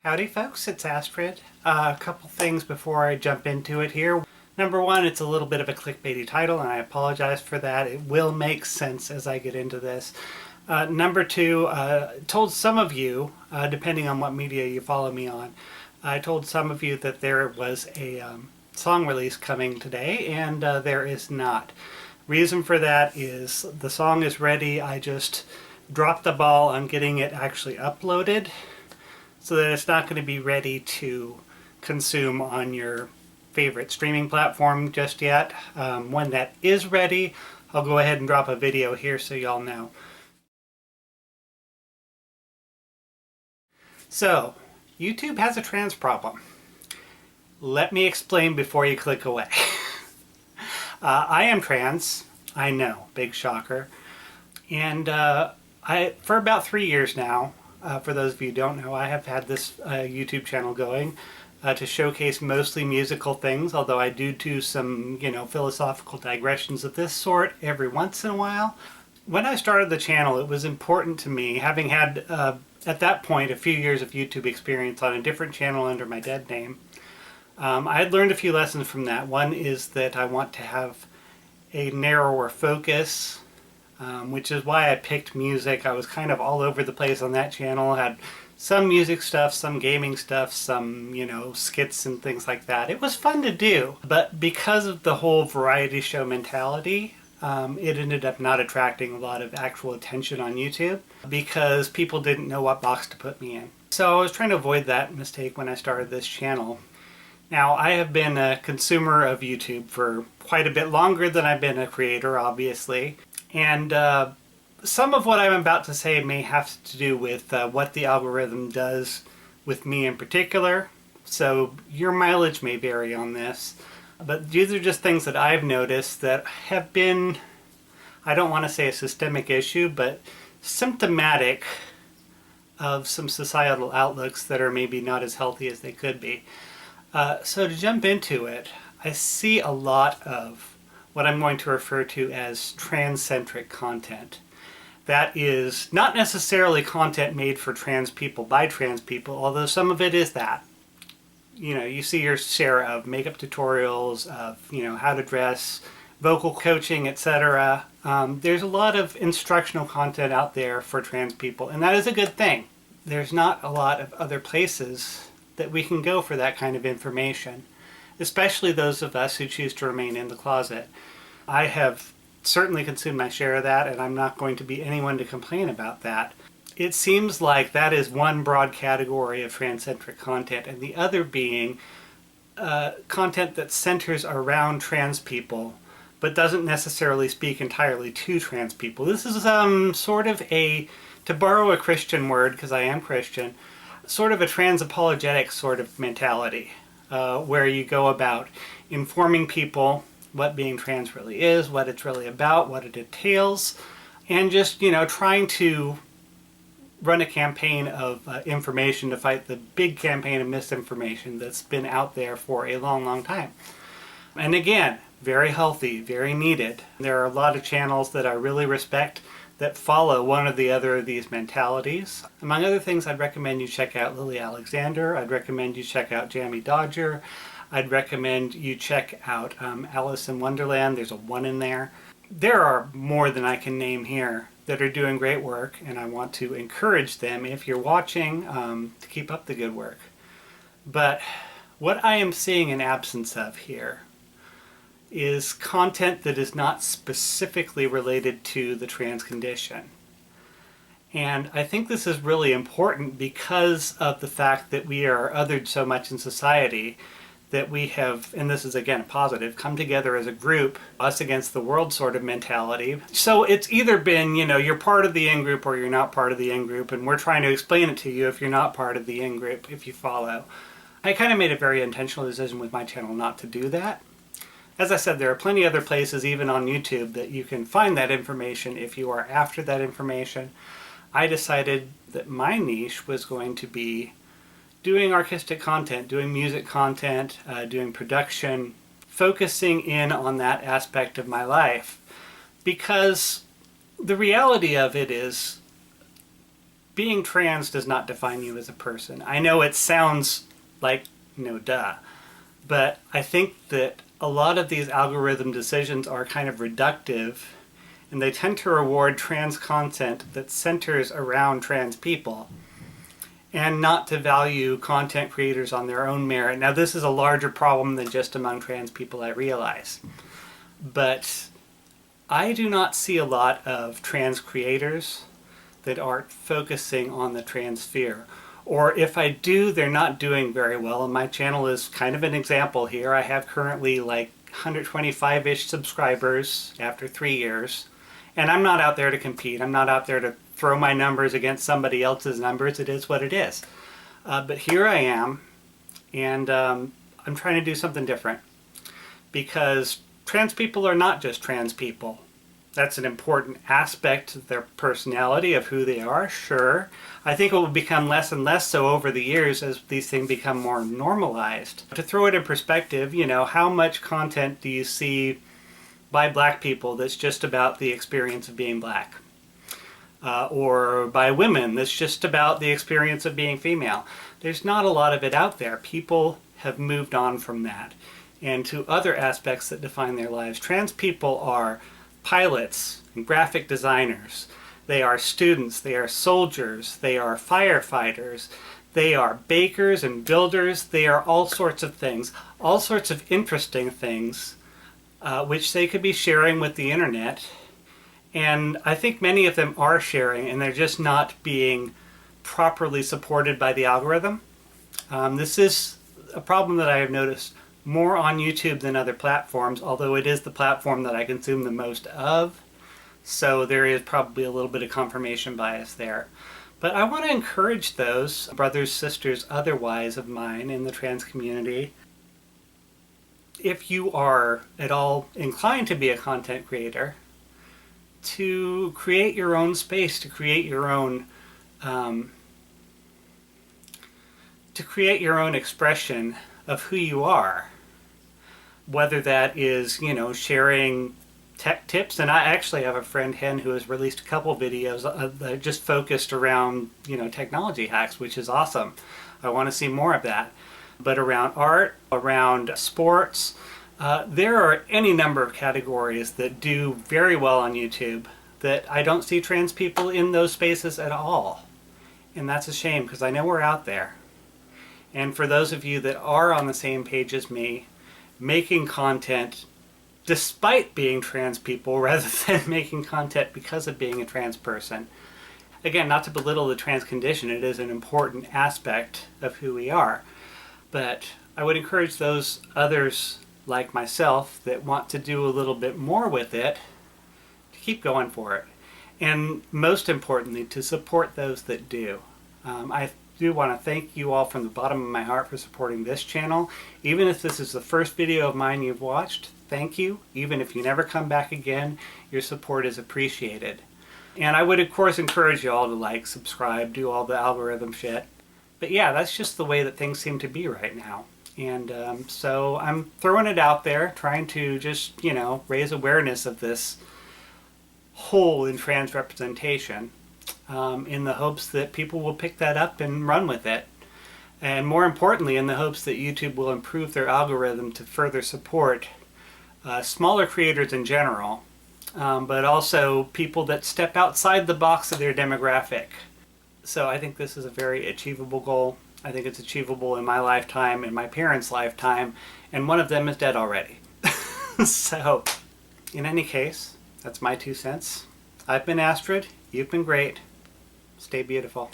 Howdy folks, it's Astrid. A couple things before I jump into it here. Number one, it's a little bit of a clickbaity title and I apologize for that. It will make sense as I get into this. Number two, told some of you, depending on what media you follow me on, I told some of you that there was a song release coming today, and there is not. Reason for that is the song is ready. I just dropped the ball on getting it actually uploaded, so that it's not going to be ready to consume on your favorite streaming platform just yet. When that is ready, I'll go ahead and drop a video here so y'all know. So, YouTube has a trans problem. Let me explain before you click away. I am trans, I know, big shocker. And for about 3 years now, for those of you who don't know, I have had this YouTube channel going to showcase mostly musical things, although I do some, philosophical digressions of this sort every once in a while. When I started the channel, it was important to me, having had, at that point, a few years of YouTube experience on a different channel under my dead name. I had learned a few lessons from that. One is that I want to have a narrower focus, which is why I picked music. I was kind of all over the place on that channel. Had some music stuff, some gaming stuff, some, skits and things like that. It was fun to do, but because of the whole variety show mentality, it ended up not attracting a lot of actual attention on YouTube because people didn't know what box to put me in. So I was trying to avoid that mistake when I started this channel. Now, I have been a consumer of YouTube for quite a bit longer than I've been a creator, obviously. And some of what I'm about to say may have to do with what the algorithm does with me in particular. So your mileage may vary on this. But these are just things that I've noticed that have been, I don't want to say a systemic issue, but symptomatic of some societal outlooks that are maybe not as healthy as they could be. So to jump into it, I see a lot of what I'm going to refer to as trans-centric content. That is not necessarily content made for trans people by trans people, although some of it is that. You see your share of makeup tutorials, of, how to dress, vocal coaching, etc. There's a lot of instructional content out there for trans people, and that is a good thing. There's not a lot of other places that we can go for that kind of information, especially those of us who choose to remain in the closet. I have certainly consumed my share of that, and I'm not going to be anyone to complain about that. It seems like that is one broad category of trans-centric content, and the other being content that centers around trans people, but doesn't necessarily speak entirely to trans people. This is sort of a, to borrow a Christian word, because I am Christian, sort of a trans-apologetic sort of mentality, where you go about informing people what being trans really is, what it's really about, what it entails, and just, trying to run a campaign of information to fight the big campaign of misinformation that's been out there for a long, long time. And again, very healthy, very needed. There are a lot of channels that I really respect that follow one or the other of these mentalities. Among other things, I'd recommend you check out Lily Alexander. I'd recommend you check out Jammy Dodger. I'd recommend you check out Alice in Wonderland. There's a 1 in there. There are more than I can name here that are doing great work, and I want to encourage them, if you're watching, to keep up the good work. But what I am seeing an absence of here is content that is not specifically related to the trans condition. And I think this is really important because of the fact that we are othered so much in society, that we have, and this is again a positive, come together as a group, us against the world sort of mentality. So it's either been, you're part of the in-group or you're not part of the in-group, and we're trying to explain it to you if you're not part of the in-group, if you follow. I kind of made a very intentional decision with my channel not to do that. As I said, there are plenty other places, even on YouTube, that you can find that information if you are after that information. I decided that my niche was going to be doing artistic content, doing music content, doing production, focusing in on that aspect of my life. Because the reality of it is, being trans does not define you as a person. I know it sounds like, duh. But I think that a lot of these algorithm decisions are kind of reductive, and they tend to reward trans content that centers around trans people, and not to value content creators on their own merit. Now, this is a larger problem than just among trans people, I realize. But I do not see a lot of trans creators that are focusing on the trans sphere. Or if I do, they're not doing very well. And my channel is kind of an example here. I have currently like 125-ish subscribers after 3 years. And I'm not out there to compete. I'm not out there to throw my numbers against somebody else's numbers. It is what it is. But here I am, and I'm trying to do something different. Because trans people are not just trans people. That's an important aspect of their personality, of who they are, sure. I think it will become less and less so over the years as these things become more normalized. To throw it in perspective, how much content do you see by black people that's just about the experience of being black? Or by women that's just about the experience of being female? There's not a lot of it out there. People have moved on from that and to other aspects that define their lives. Trans people are pilots and graphic designers. They are students, they are soldiers, they are firefighters, they are bakers and builders, they are all sorts of things, all sorts of interesting things, which they could be sharing with the internet. And I think many of them are sharing, and they're just not being properly supported by the algorithm. This is a problem that I have noticed more on YouTube than other platforms, although it is the platform that I consume the most of. So there is probably a little bit of confirmation bias there. But I want to encourage those brothers, sisters, otherwise of mine in the trans community, if you are at all inclined to be a content creator, to create your own space, to create your own expression of who you are. Whether that is, sharing tech tips, and I actually have a friend, Hen, who has released a couple videos that just focused around, technology hacks, which is awesome. I want to see more of that. But around art, around sports, there are any number of categories that do very well on YouTube that I don't see trans people in those spaces at all. And that's a shame, because I know we're out there. And for those of you that are on the same page as me, making content despite being trans people rather than making content because of being a trans person. Again, not to belittle the trans condition, it is an important aspect of who we are. But I would encourage those others like myself that want to do a little bit more with it to keep going for it. And most importantly, to support those that do. I do want to thank you all from the bottom of my heart for supporting this channel. Even if this is the first video of mine you've watched, thank you. Even if you never come back again, your support is appreciated. And I would of course encourage you all to like, subscribe, do all the algorithm shit. But yeah, that's just the way that things seem to be right now. And so I'm throwing it out there, trying to just, raise awareness of this hole in trans representation. In the hopes that people will pick that up and run with it. And more importantly, in the hopes that YouTube will improve their algorithm to further support smaller creators in general, but also people that step outside the box of their demographic. So I think this is a very achievable goal. I think it's achievable in my lifetime, in my parents' lifetime, and one of them is dead already. So, in any case, that's my 2 cents. I've been Astrid. You've been great. Stay beautiful.